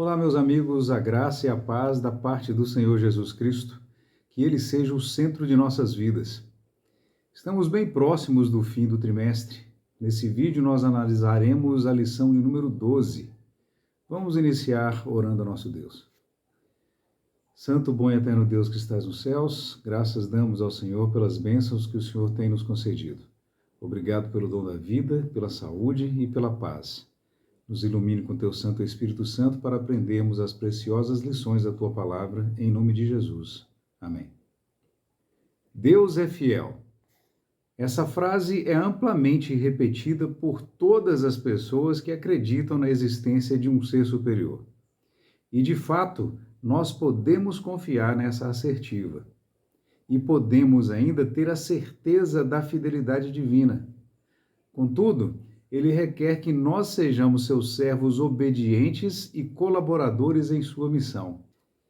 Olá, meus amigos, a graça e a paz da parte do Senhor Jesus Cristo, que Ele seja o centro de nossas vidas. Estamos bem próximos do fim do trimestre. Nesse vídeo nós analisaremos a lição de número 12. Vamos iniciar orando a nosso Deus. Santo, bom e eterno Deus que estás nos céus, graças damos ao Senhor pelas bênçãos que o Senhor tem nos concedido. Obrigado pelo dom da vida, pela saúde e pela paz. Nos ilumine com teu Santo Espírito Santo para aprendermos as preciosas lições da tua palavra, em nome de Jesus. Amém. Deus é fiel. Essa frase é amplamente repetida por todas as pessoas que acreditam na existência de um ser superior. E, de fato, nós podemos confiar nessa assertiva. E podemos ainda ter a certeza da fidelidade divina. Contudo, ele requer que nós sejamos seus servos obedientes e colaboradores em sua missão.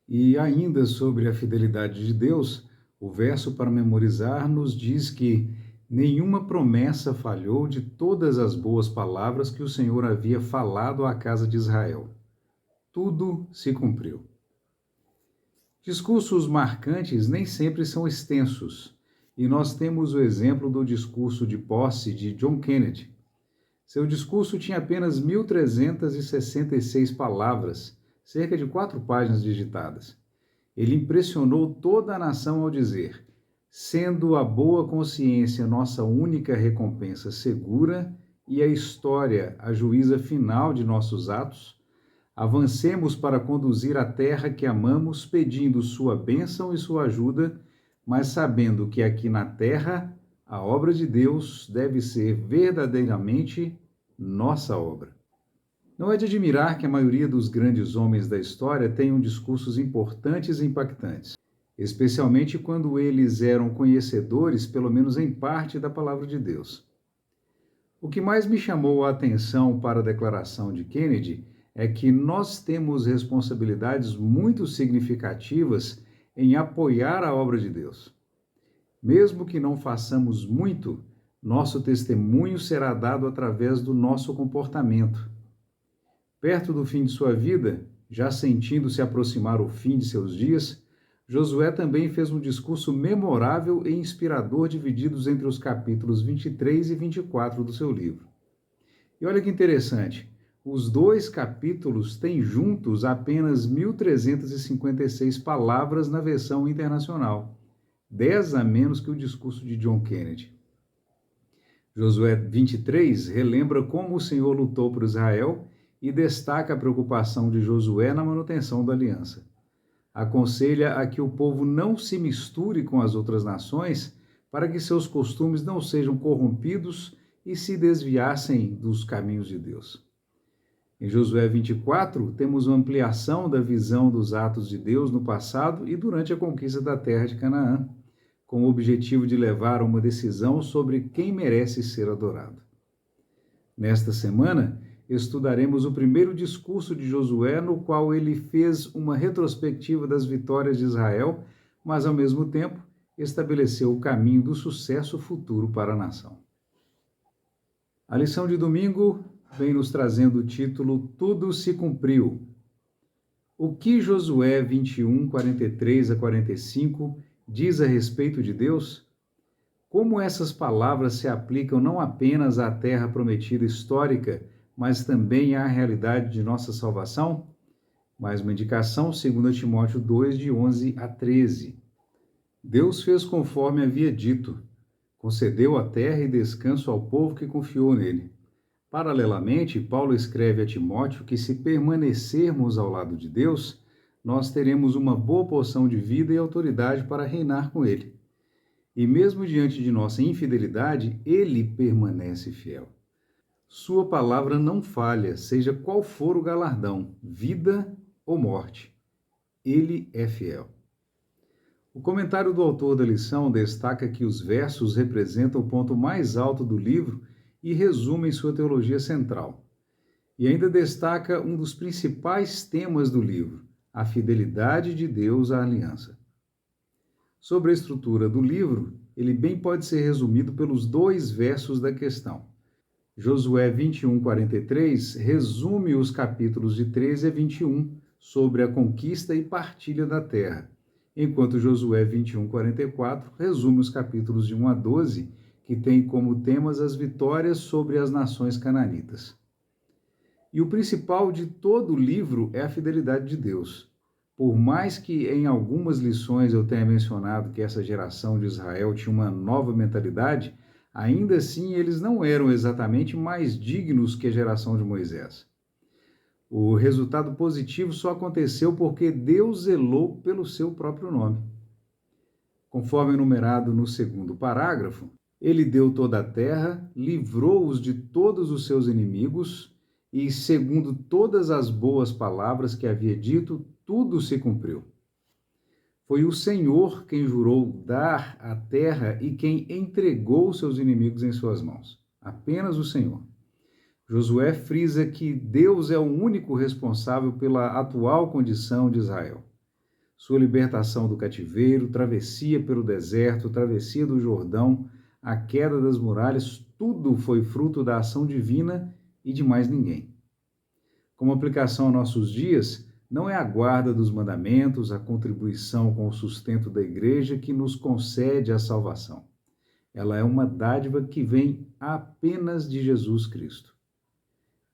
E ainda sobre a fidelidade de Deus, o verso para memorizar nos diz que nenhuma promessa falhou de todas as boas palavras que o Senhor havia falado à casa de Israel. Tudo se cumpriu. Discursos marcantes nem sempre são extensos, e nós temos o exemplo do discurso de posse de John Kennedy. Seu discurso tinha apenas 1.366 palavras, cerca de 4 páginas digitadas. Ele impressionou toda a nação ao dizer: sendo a boa consciência nossa única recompensa segura e a história a juíza final de nossos atos, avancemos para conduzir a terra que amamos, pedindo sua bênção e sua ajuda, mas sabendo que aqui na terra a obra de Deus deve ser verdadeiramente nossa obra. Não é de admirar que a maioria dos grandes homens da história tenham discursos importantes e impactantes, especialmente quando eles eram conhecedores, pelo menos em parte, da palavra de Deus. O que mais me chamou a atenção para a declaração de Kennedy é que nós temos responsabilidades muito significativas em apoiar a obra de Deus. Mesmo que não façamos muito, nosso testemunho será dado através do nosso comportamento. Perto do fim de sua vida, já sentindo-se aproximar o fim de seus dias, Josué também fez um discurso memorável e inspirador divididos entre os capítulos 23 e 24 do seu livro. E olha que interessante, os 2 capítulos têm juntos apenas 1.356 palavras na versão internacional, 10 a menos que o discurso de John Kennedy. Josué 23 relembra como o Senhor lutou por Israel e destaca a preocupação de Josué na manutenção da aliança. Aconselha a que o povo não se misture com as outras nações para que seus costumes não sejam corrompidos e se desviassem dos caminhos de Deus. Em Josué 24, temos uma ampliação da visão dos atos de Deus no passado e durante a conquista da terra de Canaã, com o objetivo de levar a uma decisão sobre quem merece ser adorado. Nesta semana, estudaremos o primeiro discurso de Josué, no qual ele fez uma retrospectiva das vitórias de Israel, mas, ao mesmo tempo, estabeleceu o caminho do sucesso futuro para a nação. A lição de domingo vem nos trazendo o título Tudo se cumpriu. O que Josué 21, 43 a 45 diz a respeito de Deus? Como essas palavras se aplicam não apenas à terra prometida histórica, mas também à realidade de nossa salvação? Mais uma indicação, 2 Timóteo 2, de 11 a 13. Deus fez conforme havia dito, concedeu a terra e descanso ao povo que confiou nele. Paralelamente, Paulo escreve a Timóteo que se permanecermos ao lado de Deus, nós teremos uma boa porção de vida e autoridade para reinar com ele. E mesmo diante de nossa infidelidade, ele permanece fiel. Sua palavra não falha, seja qual for o galardão, vida ou morte. Ele é fiel. O comentário do autor da lição destaca que os versos representam o ponto mais alto do livro e resumem sua teologia central. E ainda destaca um dos principais temas do livro, a fidelidade de Deus à aliança. Sobre a estrutura do livro, ele bem pode ser resumido pelos 2 versos da questão. Josué 21:43 resume os capítulos de 13 a 21 sobre a conquista e partilha da terra, enquanto Josué 21:44 resume os capítulos de 1 a 12, que tem como temas as vitórias sobre as nações cananitas. E o principal de todo o livro é a fidelidade de Deus. Por mais que em algumas lições eu tenha mencionado que essa geração de Israel tinha uma nova mentalidade, ainda assim eles não eram exatamente mais dignos que a geração de Moisés. O resultado positivo só aconteceu porque Deus zelou pelo seu próprio nome. Conforme enumerado no segundo parágrafo, ele deu toda a terra, livrou-os de todos os seus inimigos e, segundo todas as boas palavras que havia dito, tudo se cumpriu. Foi o Senhor quem jurou dar a terra e quem entregou seus inimigos em suas mãos. Apenas o Senhor. Josué frisa que Deus é o único responsável pela atual condição de Israel. Sua libertação do cativeiro, travessia pelo deserto, travessia do Jordão, a queda das muralhas, tudo foi fruto da ação divina e de mais ninguém. Como aplicação a nossos dias, não é a guarda dos mandamentos, a contribuição com o sustento da igreja que nos concede a salvação. Ela é uma dádiva que vem apenas de Jesus Cristo.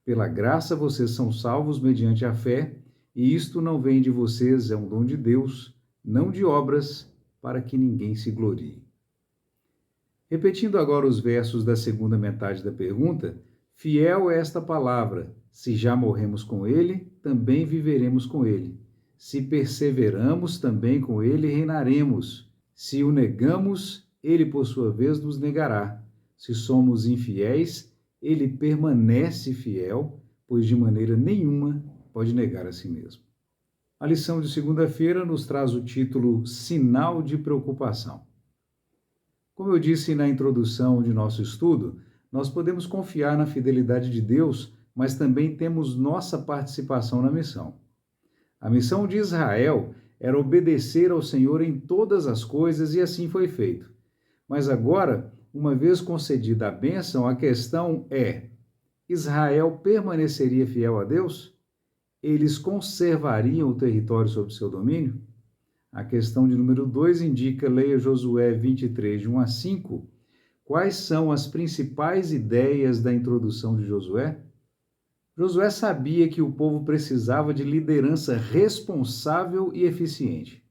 Pela graça vocês são salvos mediante a fé, e isto não vem de vocês, é um dom de Deus, não de obras, para que ninguém se glorie. Repetindo agora os versos da segunda metade da pergunta, fiel é esta palavra: se já morremos com ele, também viveremos com ele. Se perseveramos, também com ele reinaremos. Se o negamos, ele por sua vez nos negará. Se somos infiéis, ele permanece fiel, pois de maneira nenhuma pode negar a si mesmo. A lição de segunda-feira nos traz o título Sinal de Preocupação. Como eu disse na introdução de nosso estudo, nós podemos confiar na fidelidade de Deus, mas também temos nossa participação na missão. A missão de Israel era obedecer ao Senhor em todas as coisas e assim foi feito. Mas agora, uma vez concedida a bênção, a questão é: Israel permaneceria fiel a Deus? Eles conservariam o território sob seu domínio? A questão de número 2 indica, leia Josué 23, de 1 a 5, quais são as principais ideias da introdução de Josué? Josué sabia que o povo precisava de liderança responsável e eficiente.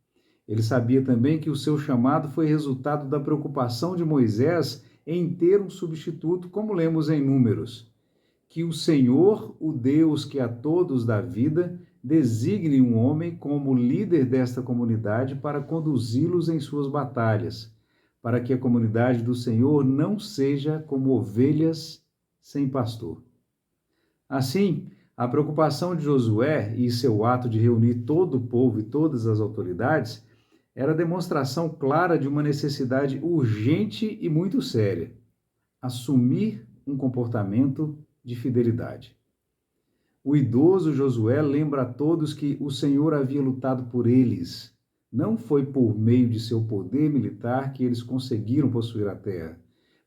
Ele sabia também que o seu chamado foi resultado da preocupação de Moisés em ter um substituto, como lemos em Números. Que o Senhor, o Deus que a todos dá vida, designe um homem como líder desta comunidade para conduzi-los em suas batalhas, para que a comunidade do Senhor não seja como ovelhas sem pastor. Assim, a preocupação de Josué e seu ato de reunir todo o povo e todas as autoridades era demonstração clara de uma necessidade urgente e muito séria: assumir um comportamento de fidelidade. O idoso Josué lembra a todos que o Senhor havia lutado por eles. Não foi por meio de seu poder militar que eles conseguiram possuir a terra,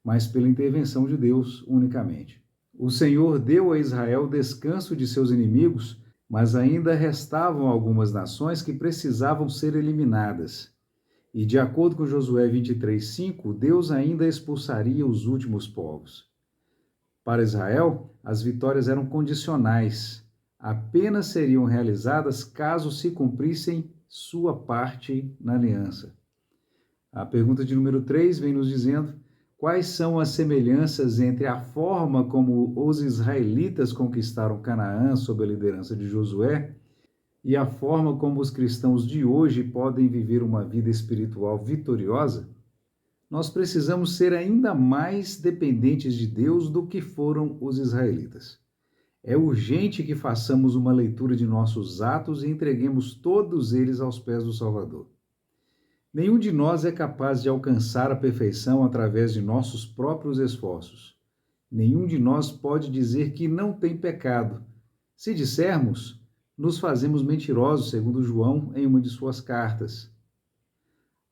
mas pela intervenção de Deus unicamente. O Senhor deu a Israel descanso de seus inimigos, mas ainda restavam algumas nações que precisavam ser eliminadas. E de acordo com Josué 23:5, Deus ainda expulsaria os últimos povos. Para Israel, as vitórias eram condicionais, apenas seriam realizadas caso se cumprissem sua parte na aliança. A pergunta de número 3 vem nos dizendo: quais são as semelhanças entre a forma como os israelitas conquistaram Canaã sob a liderança de Josué e a forma como os cristãos de hoje podem viver uma vida espiritual vitoriosa? Nós precisamos ser ainda mais dependentes de Deus do que foram os israelitas. É urgente que façamos uma leitura de nossos atos e entreguemos todos eles aos pés do Salvador. Nenhum de nós é capaz de alcançar a perfeição através de nossos próprios esforços. Nenhum de nós pode dizer que não tem pecado. Se dissermos, nos fazemos mentirosos, segundo João em uma de suas cartas.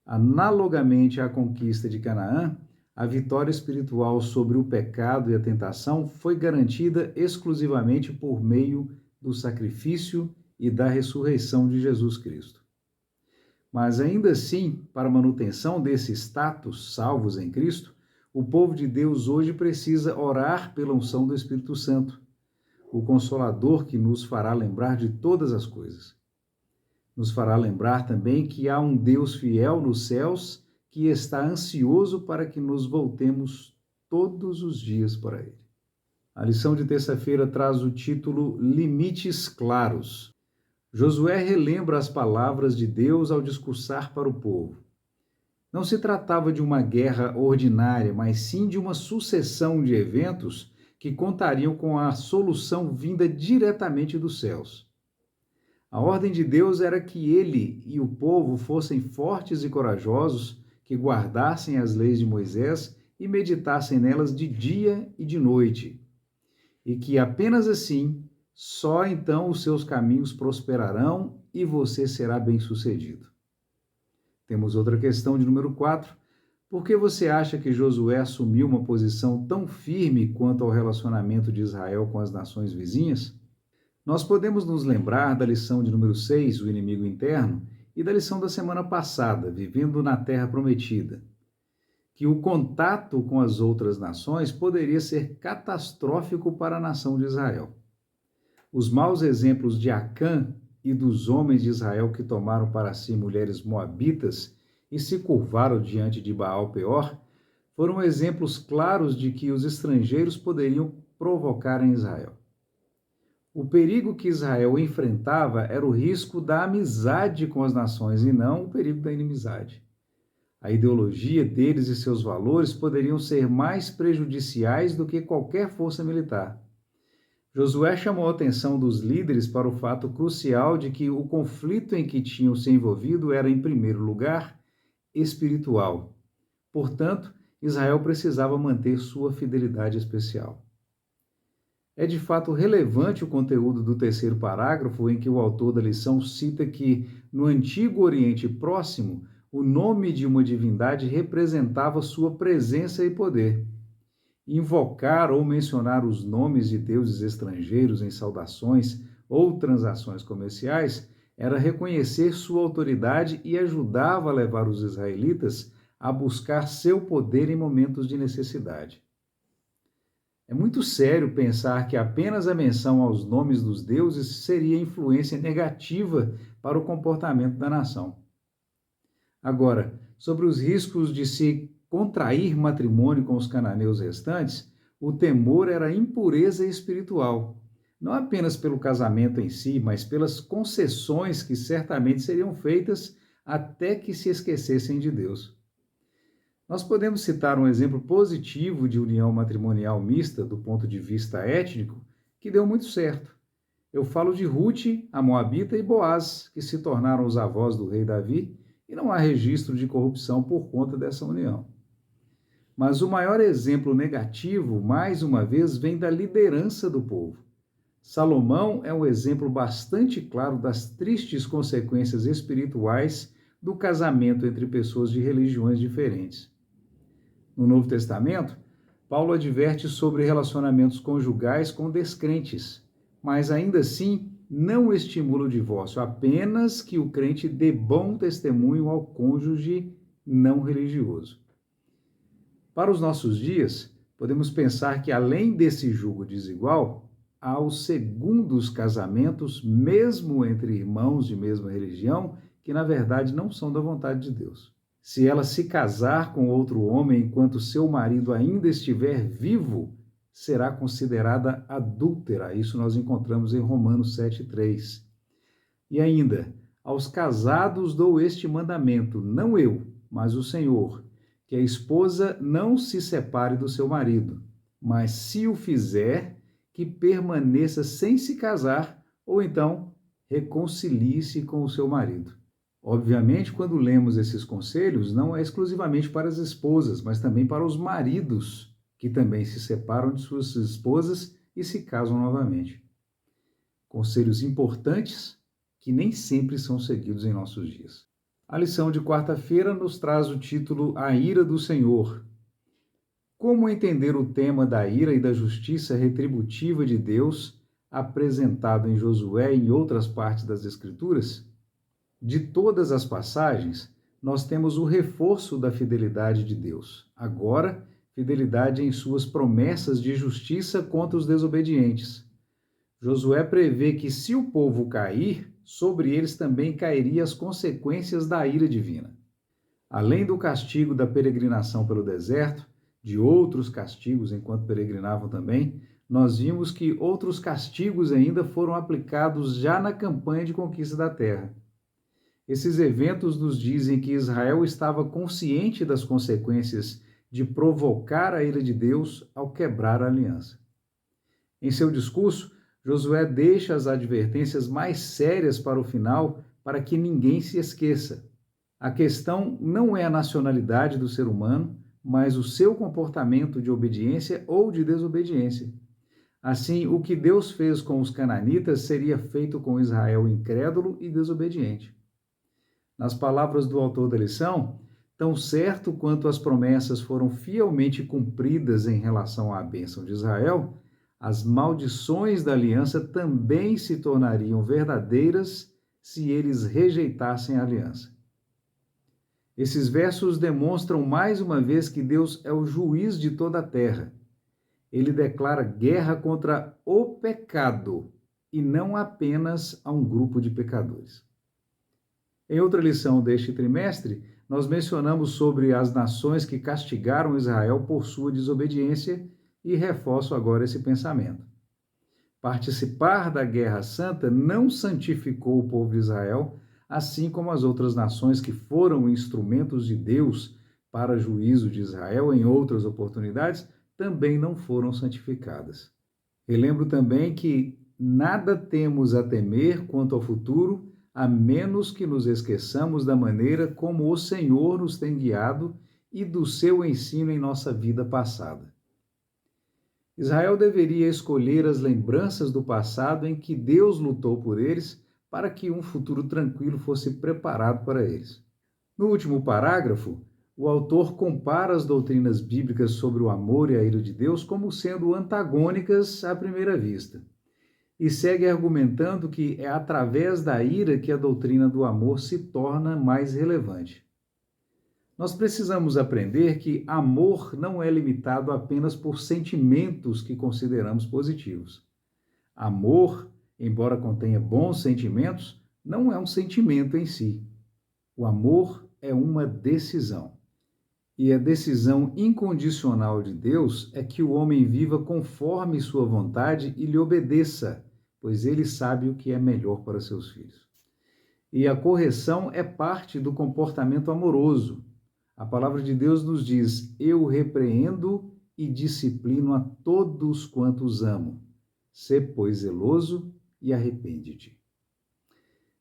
Analogamente à conquista de Canaã, a vitória espiritual sobre o pecado e a tentação foi garantida exclusivamente por meio do sacrifício e da ressurreição de Jesus Cristo. Mas ainda assim, para a manutenção desse status, salvos em Cristo, o povo de Deus hoje precisa orar pela unção do Espírito Santo, o Consolador que nos fará lembrar de todas as coisas. Nos fará lembrar também que há um Deus fiel nos céus que está ansioso para que nos voltemos todos os dias para Ele. A lição de terça-feira traz o título Limites Claros. Josué relembra as palavras de Deus ao discursar para o povo. Não se tratava de uma guerra ordinária, mas sim de uma sucessão de eventos que contariam com a solução vinda diretamente dos céus. A ordem de Deus era que ele e o povo fossem fortes e corajosos, que guardassem as leis de Moisés e meditassem nelas de dia e de noite, e que apenas assim, só então os seus caminhos prosperarão e você será bem-sucedido. Temos outra questão de número 4. Por que você acha que Josué assumiu uma posição tão firme quanto ao relacionamento de Israel com as nações vizinhas? Nós podemos nos lembrar da lição de número 6, o inimigo interno, e da lição da semana passada, vivendo na terra prometida, que o contato com as outras nações poderia ser catastrófico para a nação de Israel. Os maus exemplos de Acã e dos homens de Israel que tomaram para si mulheres moabitas e se curvaram diante de Baal-Peor foram exemplos claros de que os estrangeiros poderiam provocar em Israel. O perigo que Israel enfrentava era o risco da amizade com as nações e não o perigo da inimizade. A ideologia deles e seus valores poderiam ser mais prejudiciais do que qualquer força militar. Josué chamou a atenção dos líderes para o fato crucial de que o conflito em que tinham se envolvido era, em primeiro lugar, espiritual. Portanto, Israel precisava manter sua fidelidade especial. É de fato relevante o conteúdo do terceiro parágrafo, em que o autor da lição cita que, no Antigo Oriente Próximo, o nome de uma divindade representava sua presença e poder. Invocar ou mencionar os nomes de deuses estrangeiros em saudações ou transações comerciais era reconhecer sua autoridade e ajudava a levar os israelitas a buscar seu poder em momentos de necessidade. É muito sério pensar que apenas a menção aos nomes dos deuses seria influência negativa para o comportamento da nação. Agora, sobre os riscos de se contrair matrimônio com os cananeus restantes, o temor era a impureza espiritual, não apenas pelo casamento em si, mas pelas concessões que certamente seriam feitas até que se esquecessem de Deus. Nós podemos citar um exemplo positivo de união matrimonial mista do ponto de vista étnico, que deu muito certo. Eu falo de Ruth, a Moabita, e Boaz, que se tornaram os avós do rei Davi, e não há registro de corrupção por conta dessa união. Mas o maior exemplo negativo, mais uma vez, vem da liderança do povo. Salomão é um exemplo bastante claro das tristes consequências espirituais do casamento entre pessoas de religiões diferentes. No Novo Testamento, Paulo adverte sobre relacionamentos conjugais com descrentes, mas ainda assim não estimula o divórcio, apenas que o crente dê bom testemunho ao cônjuge não religioso. Para os nossos dias, podemos pensar que além desse jugo desigual, há os segundos casamentos, mesmo entre irmãos de mesma religião, que na verdade não são da vontade de Deus. Se ela se casar com outro homem enquanto seu marido ainda estiver vivo, será considerada adúltera. Isso nós encontramos em Romanos 7,3. E ainda, aos casados dou este mandamento, não eu, mas o Senhor, que a esposa não se separe do seu marido, mas se o fizer, que permaneça sem se casar, ou então reconcilie-se com o seu marido. Obviamente, quando lemos esses conselhos, não é exclusivamente para as esposas, mas também para os maridos, que também se separam de suas esposas e se casam novamente. Conselhos importantes que nem sempre são seguidos em nossos dias. A lição de quarta-feira nos traz o título A Ira do Senhor. Como entender o tema da ira e da justiça retributiva de Deus apresentado em Josué e em outras partes das Escrituras? De todas as passagens, nós temos o reforço da fidelidade de Deus. Agora, fidelidade em suas promessas de justiça contra os desobedientes. Josué prevê que se o povo cair, sobre eles também cairiam as consequências da ira divina. Além do castigo da peregrinação pelo deserto, de outros castigos enquanto peregrinavam também, nós vimos que outros castigos ainda foram aplicados já na campanha de conquista da terra. Esses eventos nos dizem que Israel estava consciente das consequências de provocar a ira de Deus ao quebrar a aliança. Em seu discurso, Josué deixa as advertências mais sérias para o final, para que ninguém se esqueça. A questão não é a nacionalidade do ser humano, mas o seu comportamento de obediência ou de desobediência. Assim, o que Deus fez com os cananitas seria feito com Israel incrédulo e desobediente. Nas palavras do autor da lição, tão certo quanto as promessas foram fielmente cumpridas em relação à bênção de Israel, as maldições da aliança também se tornariam verdadeiras se eles rejeitassem a aliança. Esses versos demonstram mais uma vez que Deus é o juiz de toda a terra. Ele declara guerra contra o pecado e não apenas a um grupo de pecadores. Em outra lição deste trimestre, nós mencionamos sobre as nações que castigaram Israel por sua desobediência e reforço agora esse pensamento. Participar da Guerra Santa não santificou o povo de Israel, assim como as outras nações que foram instrumentos de Deus para juízo de Israel em outras oportunidades, também não foram santificadas. Relembro também que nada temos a temer quanto ao futuro, a menos que nos esqueçamos da maneira como o Senhor nos tem guiado e do seu ensino em nossa vida passada. Israel deveria escolher as lembranças do passado em que Deus lutou por eles para que um futuro tranquilo fosse preparado para eles. No último parágrafo, o autor compara as doutrinas bíblicas sobre o amor e a ira de Deus como sendo antagônicas à primeira vista, e segue argumentando que é através da ira que a doutrina do amor se torna mais relevante. Nós precisamos aprender que amor não é limitado apenas por sentimentos que consideramos positivos. Amor, embora contenha bons sentimentos, não é um sentimento em si. O amor é uma decisão. E a decisão incondicional de Deus é que o homem viva conforme sua vontade e lhe obedeça, pois ele sabe o que é melhor para seus filhos. E a correção é parte do comportamento amoroso. A palavra de Deus nos diz: eu repreendo e disciplino a todos quantos amo. Sê, pois, zeloso e arrepende-te.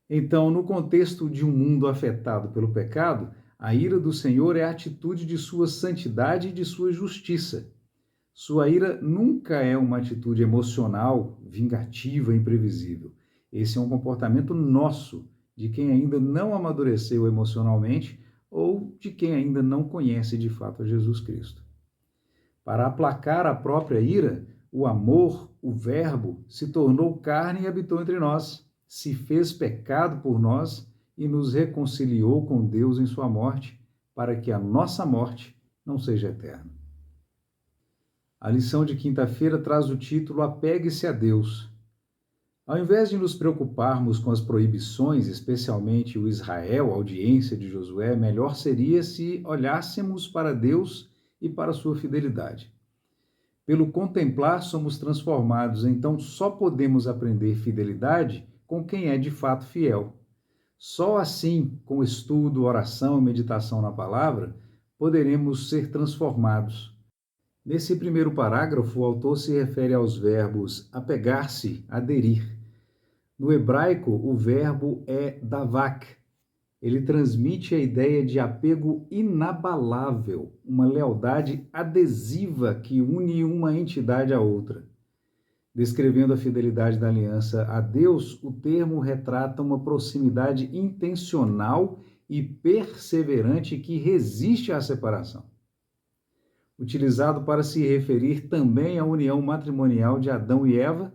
Então, no contexto de um mundo afetado pelo pecado, a ira do Senhor é a atitude de sua santidade e de sua justiça. Sua ira nunca é uma atitude emocional, vingativa, imprevisível. Esse é um comportamento nosso, de quem ainda não amadureceu emocionalmente ou de quem ainda não conhece de fato a Jesus Cristo. Para aplacar a própria ira, o amor, o Verbo, se tornou carne e habitou entre nós, se fez pecado por nós e nos reconciliou com Deus em sua morte, para que a nossa morte não seja eterna. A lição de quinta-feira traz o título Apegue-se a Deus. Ao invés de nos preocuparmos com as proibições, especialmente o Israel, a audiência de Josué, melhor seria se olhássemos para Deus e para sua fidelidade. Pelo contemplar, somos transformados, então só podemos aprender fidelidade com quem é de fato fiel. Só assim, com estudo, oração e meditação na palavra, poderemos ser transformados. Nesse primeiro parágrafo, o autor se refere aos verbos apegar-se, aderir. No hebraico, o verbo é davak. Ele transmite a ideia de apego inabalável, uma lealdade adesiva que une uma entidade à outra. Descrevendo a fidelidade da aliança a Deus, o termo retrata uma proximidade intencional e perseverante que resiste à separação. utilizado para se referir também à união matrimonial de Adão e Eva.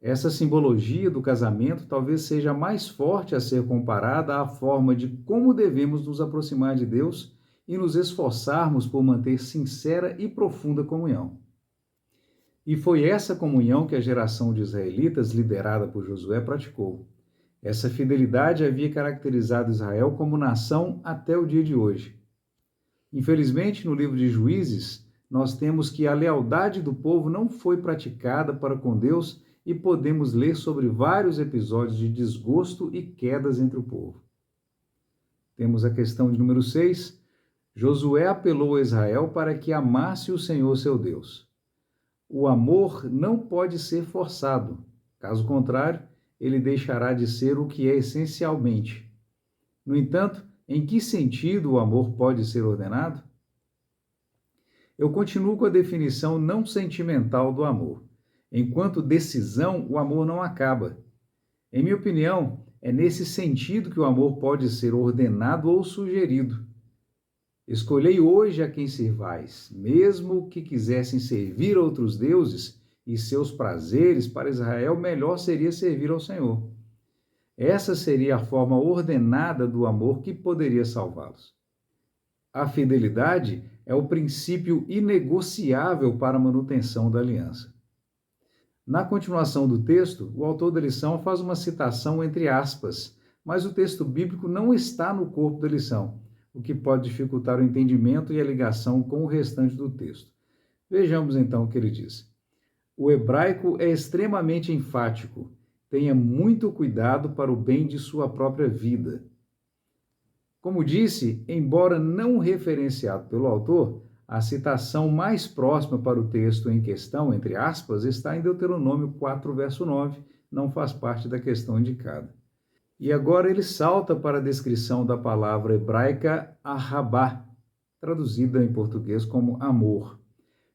Essa simbologia do casamento talvez seja mais forte a ser comparada à forma de como devemos nos aproximar de Deus e nos esforçarmos por manter sincera e profunda comunhão. E foi essa comunhão que a geração de israelitas, liderada por Josué, praticou. Essa fidelidade havia caracterizado Israel como nação até o dia de hoje. Infelizmente, no livro de Juízes, nós temos que a lealdade do povo não foi praticada para com Deus e podemos ler sobre vários episódios de desgosto e quedas entre o povo. Temos a questão de número 6. Josué apelou a Israel para que amasse o Senhor seu Deus. O amor não pode ser forçado, caso contrário, ele deixará de ser o que é essencialmente. No entanto, em que sentido o amor pode ser ordenado? Eu continuo com a definição não sentimental do amor. Enquanto decisão, o amor não acaba. Em minha opinião, é nesse sentido que o amor pode ser ordenado ou sugerido. Escolhei hoje a quem servais, mesmo que quisessem servir outros deuses e seus prazeres, para Israel melhor seria servir ao Senhor. Essa seria a forma ordenada do amor que poderia salvá-los. A fidelidade é o princípio inegociável para a manutenção da aliança. Na continuação do texto, o autor da lição faz uma citação entre aspas, mas o texto bíblico não está no corpo da lição, o que pode dificultar o entendimento e a ligação com o restante do texto. Vejamos então o que ele diz. O hebraico é extremamente enfático. Tenha muito cuidado para o bem de sua própria vida. Como disse, embora não referenciado pelo autor, a citação mais próxima para o texto em questão, entre aspas, está em Deuteronômio 4, verso 9, não faz parte da questão indicada. E agora ele salta para a descrição da palavra hebraica ahabá, traduzida em português como amor.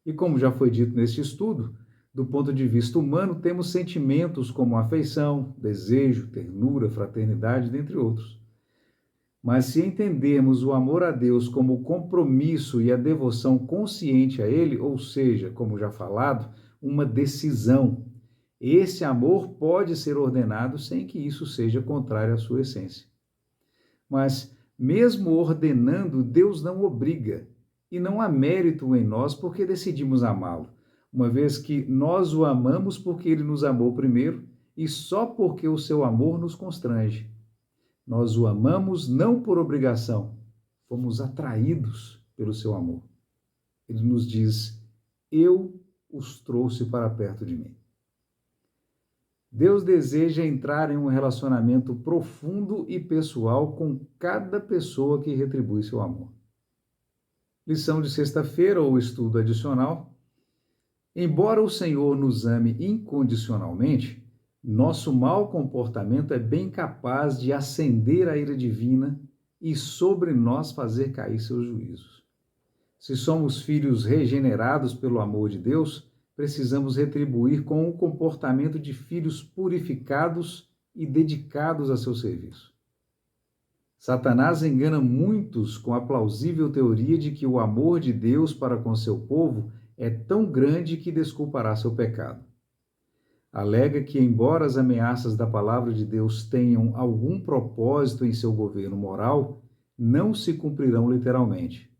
E como já foi dito neste estudo, do ponto de vista humano, temos sentimentos como afeição, desejo, ternura, fraternidade, dentre outros. Mas se entendermos o amor a Deus como o compromisso e a devoção consciente a Ele, ou seja, como já falado, uma decisão, esse amor pode ser ordenado sem que isso seja contrário à sua essência. Mas, mesmo ordenando, Deus não obriga, e não há mérito em nós porque decidimos amá-lo, uma vez que nós o amamos porque ele nos amou primeiro e só porque o seu amor nos constrange. Nós o amamos não por obrigação, fomos atraídos pelo seu amor. Ele nos diz, eu os trouxe para perto de mim. Deus deseja entrar em um relacionamento profundo e pessoal com cada pessoa que retribui seu amor. Lição de sexta-feira ou estudo adicional. Embora o Senhor nos ame incondicionalmente, nosso mau comportamento é bem capaz de acender a ira divina e sobre nós fazer cair seus juízos. Se somos filhos regenerados pelo amor de Deus, precisamos retribuir com o comportamento de filhos purificados e dedicados a seu serviço. Satanás engana muitos com a plausível teoria de que o amor de Deus para com seu povo é tão grande que desculpará seu pecado. Alega que, embora as ameaças da palavra de Deus tenham algum propósito em seu governo moral, não se cumprirão literalmente.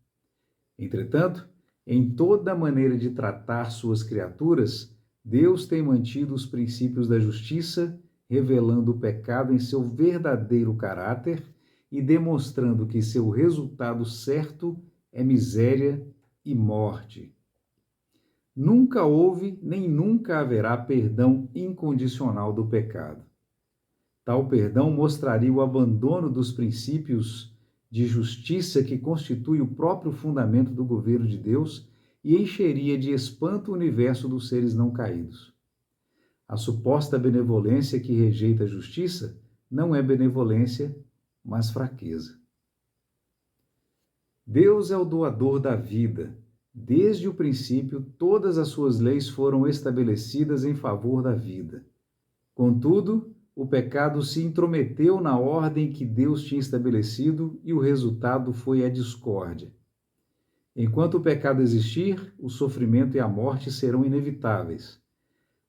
Entretanto, em toda maneira de tratar suas criaturas, Deus tem mantido os princípios da justiça, revelando o pecado em seu verdadeiro caráter e demonstrando que seu resultado certo é miséria e morte. Nunca houve nem nunca haverá perdão incondicional do pecado. Tal perdão mostraria o abandono dos princípios de justiça que constitui o próprio fundamento do governo de Deus e encheria de espanto o universo dos seres não caídos. A suposta benevolência que rejeita a justiça não é benevolência, mas fraqueza. Deus é o doador da vida. Desde o princípio, todas as suas leis foram estabelecidas em favor da vida. Contudo, o pecado se intrometeu na ordem que Deus tinha estabelecido e o resultado foi a discórdia. Enquanto o pecado existir, o sofrimento e a morte serão inevitáveis.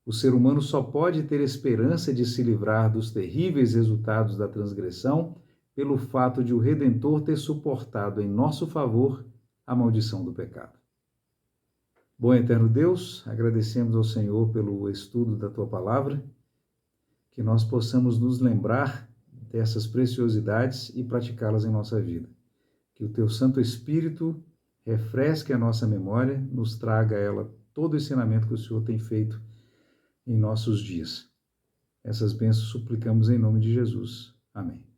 O ser humano só pode ter esperança de se livrar dos terríveis resultados da transgressão pelo fato de o Redentor ter suportado em nosso favor a maldição do pecado. Bom e eterno Deus, agradecemos ao Senhor pelo estudo da Tua Palavra, que nós possamos nos lembrar dessas preciosidades e praticá-las em nossa vida. Que o Teu Santo Espírito refresque a nossa memória, nos traga a ela todo o ensinamento que o Senhor tem feito em nossos dias. Essas bênçãos suplicamos em nome de Jesus. Amém.